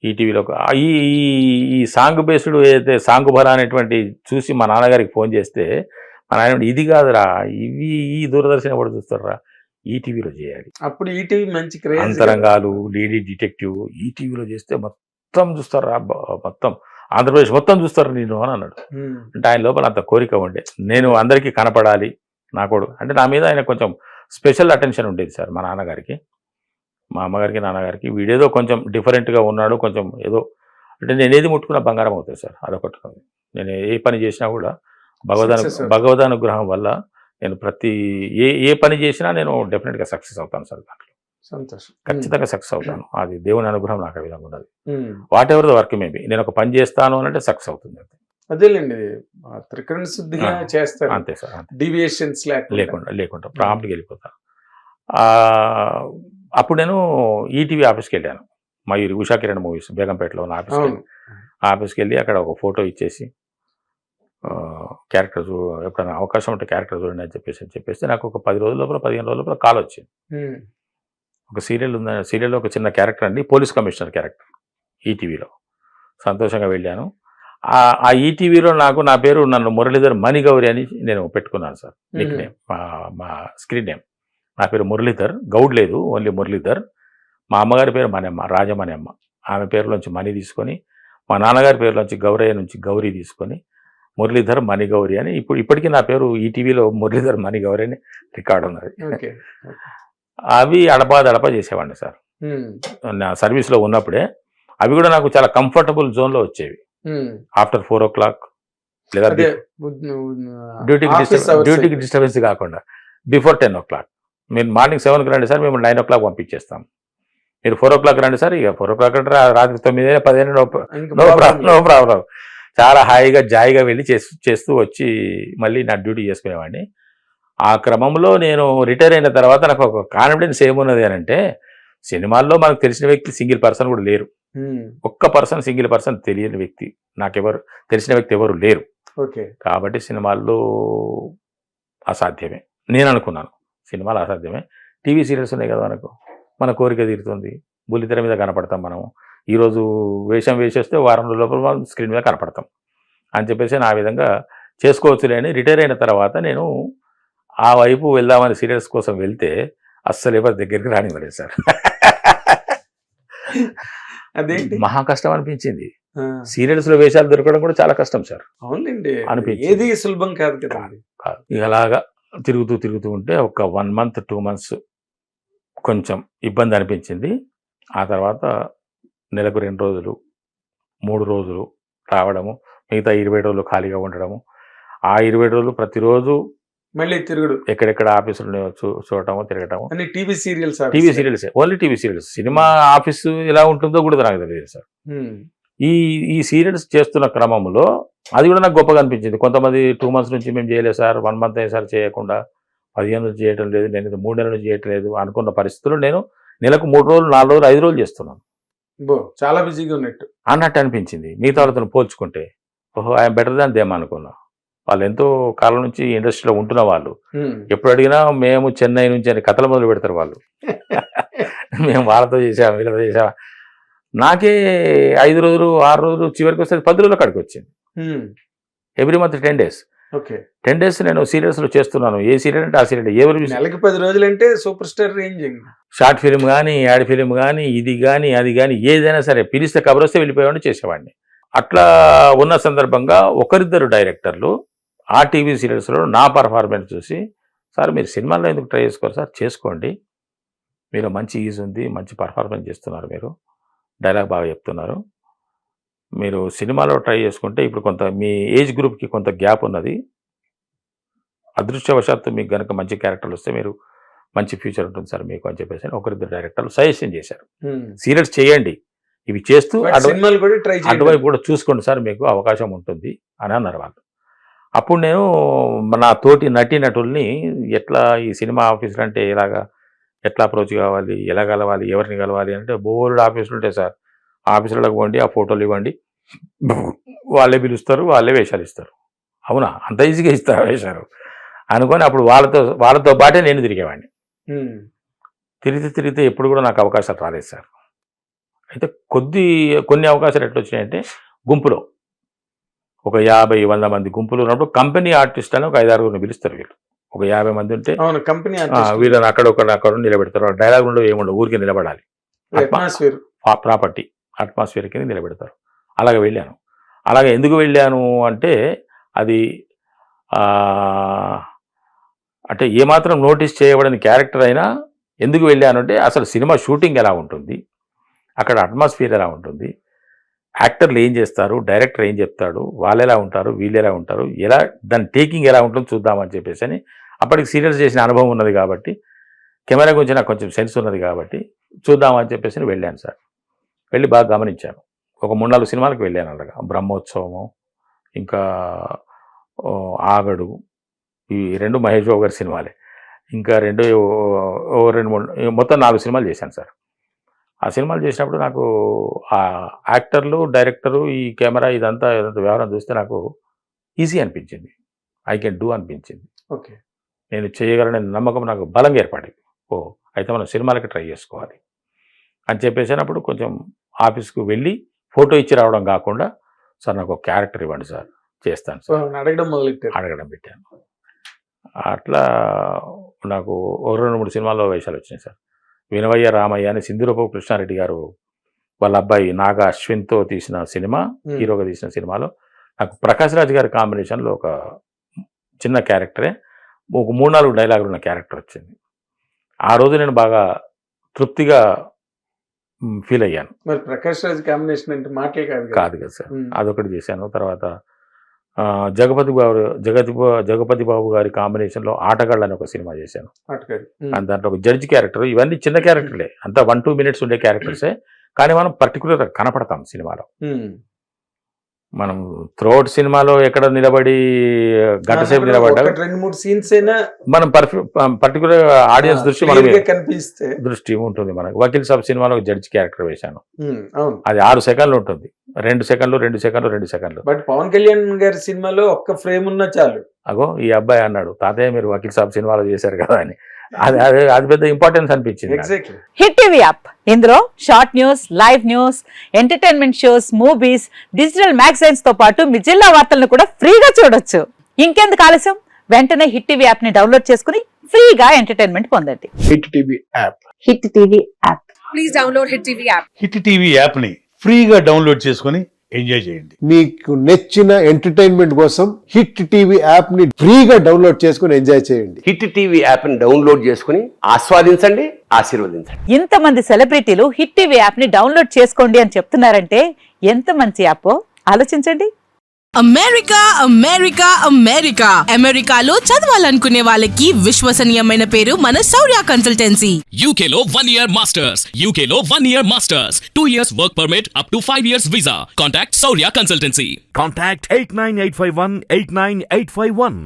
ఈటీవీలో ఈ ఈ సాంగ్ బేస్డ్ ఏదైతే సాంగ్ భరా అనేటువంటి చూసి మా నాన్నగారికి ఫోన్ చేస్తే మా నాయన ఇది కాదురా, ఇవి ఈ దూరదర్శన్ కూడా చూస్తారా, ఈటీవీలో చేయాలి. అప్పుడు ఈటీవీ మంచి క్రేజ్. అంతరంగాలు, లేడీ డిటెక్టివ్ ఈటీవీలో చేస్తే మొత్తం చూస్తారా, మొత్తం ఆంధ్రప్రదేశ్ మొత్తం చూస్తారు నేను అని అన్నాడు. అంటే ఆయన లోపల అంత కోరిక ఉండే, నేను అందరికీ కనపడాలి నా కొడుకు అంటే. నా మీద ఆయన కొంచెం స్పెషల్ అటెన్షన్ ఉండేది సార్ మా నాన్నగారికి, మా అమ్మగారికి, నాన్నగారికి. వీడేదో కొంచెం డిఫరెంట్గా ఉన్నాడు, కొంచెం ఏదో అంటే నేను ఏది ముట్టుకున్న బంగారం అవుతుంది సార్, అదొకటి. నేను ఏ పని చేసినా కూడా భగవదానుగ్రహం వల్ల నేను ప్రతి ఏ పని చేసినా నేను డెఫినెట్గా సక్సెస్ అవుతాను సార్. దాంట్లో సంతోషం, ఖచ్చితంగా సక్సెస్ అవుతాను. అది దేవుని అనుగ్రహం నాకు ఆ విధంగా ఉన్నది. What ever the work maybe నేను ఒక పని చేస్తాను అంటే సక్సెస్ అవుతుంది. అదేలేండి, త్రికరణ శుద్ధిగా చేస్తారు అంతే సార్, డీవియేషన్స్ లేకుండా ప్రాంప్ట్గా వెళ్ళిపోతాను. అప్పుడు నేను ఈటీవీ ఆఫీస్కి వెళ్ళాను, మయూరి ఉషా కిరణ్ మూవీస్ బేగంపేటలో ఉన్న ఆఫీస్కి వెళ్ళి అక్కడ ఒక ఫోటో ఇచ్చేసి క్యారెక్టర్ ఎప్పుడైనా అవకాశం ఉంటే క్యారెక్టర్ చూడండి అని చెప్పేసి నాకు ఒక 10 రోజుల లోపల 15 రోజుల లోపల కాల్ వచ్చింది. ఒక సీరియల్ ఉంది, సీరియల్లో ఒక చిన్న క్యారెక్టర్ అండి, పోలీస్ కమిషనర్ క్యారెక్టర్ ఈటీవీలో. సంతోషంగా వెళ్ళాను. ఆ ఈటీవీలో నా పేరు నన్ను మురళీధర్ మణిగౌరి అని నేను పెట్టుకున్నాను సార్, నిక్ నేమ్, మా స్క్రీన్ నేమ్. నా పేరు మురళీధర్, గౌడ్ లేదు, ఓన్లీ మురళీధర్. మా అమ్మగారి పేరు మణెమ్మ, రాజమణెమ్మ. ఆమె పేరులోంచి మణి తీసుకొని, మా నాన్నగారి పేరులోంచి గౌరయ్య నుంచి గౌరీ తీసుకొని మురళీధర్ మణిగౌరి అని ఇప్పటికీ నా పేరు ఈటీవీలో మురళీధర్ మణిగౌరి అని రికార్డు ఉన్నది. అవి అడపా చేసేవాడిని సార్ నా సర్వీస్లో ఉన్నప్పుడే. అవి కూడా నాకు చాలా కంఫర్టబుల్ జోన్లో వచ్చేవి. ఆఫ్టర్ 4 o'clock లేదా డ్యూటీకి డిస్టర్బెన్స్ కాకుండా బిఫోర్ 10 o'clock. మీరు మార్నింగ్ 7కి రండి సార్, మేము 9 o'clock పంపించేస్తాం. మీరు 4 o'clock రండి సార్, ఇక 4 o'clock అంటే రాత్రి 9, 10 నో ప్రాబ్లం. చాలా హాయిగా జాయిగా వెళ్ళి చేస్తూ వచ్చి మళ్ళీ నా డ్యూటీ చేసుకునేవాడిని. ఆ క్రమంలో నేను రిటైర్ అయిన తర్వాత నాకు ఒక కాన్ఫిడెన్స్ ఏమున్నది అని అంటే, సినిమాల్లో మనకు తెలిసిన వ్యక్తి సింగిల్ పర్సన్ కూడా లేరు. సింగిల్ పర్సన్ తెలియని వ్యక్తి తెలిసిన వ్యక్తి ఎవరు లేరు. కాబట్టి సినిమాల్లో అసాధ్యమే నేను అనుకున్నాను. సినిమాలు అసాధ్యమే, టీవీ సీరియల్స్ ఉన్నాయి కదా, మన కోరిక తీరుతుంది, బుల్లితెర మీద కనపడతాం మనం. ఈరోజు వేషం వేసేస్తే వారం రోజుల లోపల మనం స్క్రీన్ మీద కనపడతాం అని చెప్పేసి నా విధంగా చేసుకోవచ్చులే అని రిటైర్ అయిన తర్వాత నేను ఆ వైపు వెళ్దామని సీరియల్స్ కోసం వెళ్తే అస్సలు ఎవరి దగ్గరికి రానివ్వలేదు సార్. అదేంటి మహా కష్టం అనిపించింది. సీరియల్స్ లో వేషాలు దొరకడం కూడా చాలా కష్టం సార్. అవునండి, అనిపించింది, ఏది సులభం కాదు కదా. ఇలాగా తిరుగుతూ ఉంటే ఒక 1 month 2 months కొంచెం ఇబ్బంది అనిపించింది. ఆ తర్వాత నెలకు 2 రోజులు 3 రోజులు రావడము, మిగతా 20 రోజులు ఖాళీగా ఉండడము. ఆ 20 రోజులు ప్రతిరోజు మళ్ళీ తిరుగుడు, ఎక్కడెక్కడ ఆఫీసులు చూడటము, తిరగటము. TV serials, only TV serials. Cinema office ఎలా ఉంటుందో కూడా నాకు తెలియదు సార్. ఈ సీరియల్స్ చేస్తున్న క్రమంలో అది కూడా నాకు గొప్పగా అనిపించింది. కొంతమంది 2 months నుంచి మేము చేయలేదు సార్, 1 month అయ్యే సార్ చేయకుండా, 15 నుంచి చేయటం లేదు, నేను 3 నెలల నుంచి చేయటం లేదు అనుకున్న పరిస్థితుల్లో నేను నెలకు 3 రోజులు 4 రోజులు 5 రోజులు చేస్తున్నాను. చాలా బిజీగా అన్నట్టు అనిపించింది. మిగతా వాళ్ళతో పోల్చుకుంటే ఓహో ఐఎమ్ బెటర్ దాన్ దేమ్ అనుకున్నా. వాళ్ళు ఎంతో కాలం నుంచి ఇండస్ట్రీలో ఉంటున్న వాళ్ళు. ఎప్పుడు అడిగినా మేము చెన్నై నుంచి అని కథలు మొదలు పెడతారు వాళ్ళు. మేము వాళ్ళతో చేసాం, వీళ్ళతో చేసాం. నాకే 5 రోజులు 6 రోజులు చివరికి వస్తే 10 రోజుల కాడికి వచ్చింది. Every month 10 days. 10 days నేను సీరియల్స్ లో చేస్తున్నాను. ఏ సీరియల్ అంటే ఆ సీరియల్. నెలకి 10 రోజులు అంటే super star range. Short film కానీ, యాడ్ ఫిలిం కానీ, ఇది కానీ అది కానీ ఏదైనా సరే పిలిస్తే కబర్ వస్తే వెళ్ళిపోయేవాడిని, చేసేవాడిని. అట్లా ఉన్న సందర్భంగా ఒకరిద్దరు డైరెక్టర్లు ఆ టీవీ సీరియల్స్లో నా పర్ఫార్మెన్స్ చూసి, సార్ మీరు సినిమాల్లో ఎందుకు ట్రై చేసుకోరు సార్, చేసుకోండి, మీరు మంచి ఈజ్ ఉంది, మంచి పర్ఫార్మెన్స్ చేస్తున్నారు, మీరు డైలాగ్ బాగా చెప్తున్నారు, మీరు సినిమాలో ట్రై చేసుకుంటే ఇప్పుడు కొంత మీ ఏజ్ గ్రూప్కి కొంత గ్యాప్ ఉన్నది, అదృష్టవశాత్తు మీకు కనుక మంచి క్యారెక్టర్లు వస్తే మీరు మంచి ఫ్యూచర్ ఉంటుంది సార్ మీకు అని చెప్పేసి ఒకరిద్దరు డైరెక్టర్లు సజెషన్ చేశారు. సీరియల్స్ చేయండి, ఇవి చేస్తూ అటువైపు కూడా చూసుకోండి సార్, మీకు అవకాశం ఉంటుంది అని అన్నారు వాళ్ళు. అప్పుడు నేను నా తోటి నటీనటుల్ని ఎట్లా ఈ సినిమా ఆఫీసులు అంటే ఎట్లా అప్రోచ్ కావాలి, ఎలా కలవాలి, ఎవరిని కలవాలి అంటే బోర్డు ఆఫీసులు ఉంటాయి సార్. ఆఫీసులకు పోండి, ఆ ఫోటోలు ఇవ్వండి, వాళ్ళే పిలుస్తారు, వాళ్ళే వేషాలు ఇస్తారు. అవునా, అంత ఈజీగా ఇస్తారు వేషాలు అనుకొని అప్పుడు వాళ్ళతో పాటే నేను తిరిగేవాడిని. తిరిగితే ఎప్పుడు కూడా నాకు అవకాశాలు రాలేదు సార్. అయితే కొన్ని అవకాశాలు ఎట్లా వచ్చినాయంటే గుంపులో ఒక 50-100 మంది గుంపులు ఉన్నప్పుడు కంపెనీ ఆర్టిస్ట్ అని ఒక 5-6 పిలుస్తారు వీళ్ళు. ఒక 50 మంది ఉంటే అవును కంపెనీ వీళ్ళని అక్కడ నిలబెడతారు. డైలాగ్ ఉండవు ఏముండవు, ఊరికి నిలబడాలి. అట్మాస్ఫియర్ ప్రాపర్టీ అట్మాస్ఫియర్ కింద నిలబెడతారు. అలాగే వెళ్ళాను. అలాగే ఎందుకు వెళ్ళాను అంటే అది అంటే ఏమాత్రం నోటీస్ చేయబడని క్యారెక్టర్ అయినా ఎందుకు వెళ్ళాను అంటే అసలు సినిమా షూటింగ్ ఎలా ఉంటుంది, అక్కడ అట్మాస్ఫియర్ ఎలా ఉంటుంది, యాక్టర్లు ఏం చేస్తారు, డైరెక్టర్ ఏం చెప్తాడు, వాళ్ళు ఎలా ఉంటారు, వీళ్ళు ఎలా ఉంటారు, ఎలా దాని టేకింగ్ ఎలా ఉంటుందో చూద్దామని చెప్పేసి అని అప్పటికి సీరియల్స్ చేసిన అనుభవం ఉన్నది కాబట్టి కెమెరా గురించి నాకు కొంచెం సెన్స్ ఉన్నది కాబట్టి చూద్దామని చెప్పేసి వెళ్ళాను సార్. వెళ్ళి బాగా గమనించాను. ఒక 3-4 సినిమాలకు వెళ్ళాను. అలాగా బ్రహ్మోత్సవము, ఇంకా ఆగడు, ఈ 2 మహేష్ బాబు గారి సినిమాలే, ఇంకా 2-3 మొత్తం 4 సినిమాలు చేశాను సార్. ఆ సినిమాలు చేసినప్పుడు నాకు ఆ యాక్టర్లు, డైరెక్టరు, ఈ కెమెరా ఇదంతా వ్యవహారం చూస్తే నాకు ఈజీ అనిపించింది. ఐ కెన్ డూ అనిపించింది. ఓకే, నేను చేయగలనని నమ్మకం నాకు బలంగా ఏర్పడింది. అయితే మనం సినిమాలకి ట్రై చేసుకోవాలి అని చెప్పేసినప్పుడు కొంచెం ఆఫీస్కు వెళ్ళి ఫోటో ఇచ్చి రావడం కాకుండా, సార్ నాకు ఒక క్యారెక్టర్ ఇవ్వండి సార్, చేస్తాను సార్ అడగడం పెట్టాను. అట్లా నాకు 2-3 సినిమాల్లో వేషాలు వచ్చినాయి సార్. వినవయ్య రామయ్య అని సింధురపు కృష్ణారెడ్డి గారు వాళ్ళ అబ్బాయి నాగా అశ్విన్తో తీసిన సినిమా, హీరోగా తీసిన సినిమాలో నాకు ప్రకాష్ రాజ్ గారి కాంబినేషన్లో ఒక చిన్న క్యారెక్టరే, ఒక 3-4 డైలాగులు ఉన్న క్యారెక్టర్ వచ్చింది. ఆ రోజు నేను బాగా తృప్తిగా ఫీల్ అయ్యాను. మరి ప్రకాష్ రాజ్ కాంబినేషన్ అంటే మాటలే కాదు కదా సార్. అదొకటి చేశాను. తర్వాత జగపతి బాబు గారి కాంబినేషన్లో ఆటగాళ్ళు అని ఒక సినిమా చేశాను. దాంట్లో ఒక జడ్జి క్యారెక్టర్. ఇవన్నీ చిన్న క్యారెక్టర్లే, అంతా 1-2 మినిట్స్ ఉండే క్యారెక్టర్సే, కానీ మనం పర్టికులర్గా కనపడతాం సినిమాలో. మనం త్రోట్ సినిమాలో ఎక్కడ నిలబడి గంట సేపు నిలబడ్డా 2-3 సీన్స్ అయినా మనం పర్టికులర్ ఆడియన్స్ దృష్టి ఉంటుంది మనకు. వకీల్ సాబ్ సినిమాలో జడ్జి క్యారెక్టర్ వేశాను. అది 6 సెకండ్లు ఉంటుంది. 2 సెకండ్లు. బట్ పవన్ కళ్యాణ్ గారి సినిమాలో ఒక్క ఫ్రేమ్ ఉన్నా చాలు. అగో ఈ అబ్బాయి అన్నాడు, తాతయ్య మీరు వకీల్ సాబ్ సినిమాలో చేశారు కదా అని. అది పెద్ద ఇంపార్టెన్స్ అనిపించింది. హిట్ టీవీ యాప్, ఇందులో short news, live news, entertainment shows, movies, digital magazines తో పాటు మీ జిల్లా వార్తలను కూడా ఫ్రీగా చూడొచ్చు. ఇంకెందుకు ఆలస్యం, వెంటనే హిట్ టీవీ యాప్ ని డౌన్లోడ్ చేసుకుని ఫ్రీగా ఎంటర్టైన్మెంట్ పొందండి. Hit TV app. Hit TV app. Please download hit TV app. Hit TV app ని ఫ్రీగా డౌన్లోడ్ చేసుకుని ఎంజాయ్ చేయండి. మీకు నచ్చిన ఎంటర్టైన్మెంట్ కోసం హిట్ టీవీ యాప్ ని ఫ్రీగా డౌన్లోడ్ చేసుకుని ఎంజాయ్ చేయండి. హిట్ టీవీ యాప్ ని డౌన్లోడ్ చేసుకుని ఆస్వాదించండి, ఆశీర్వదించండి. ఇంతమంది సెలబ్రిటీలు హిట్ టీవీ యాప్ ని డౌన్లోడ్ చేసుకోండి అని చెప్తున్నారంటే ఎంత మంచి యాప్ ఆలోచించండి. అమెరికాలో చదవాలనుకునే వాళ్ళకి విశ్వసనీయమైన పేరు మన శౌర్య కన్సల్టెన్సీ. UK లో 1 year masters, 2 years work permit up to 5 years visa. Contact Saurya Consultancy. Contact 89851 89851.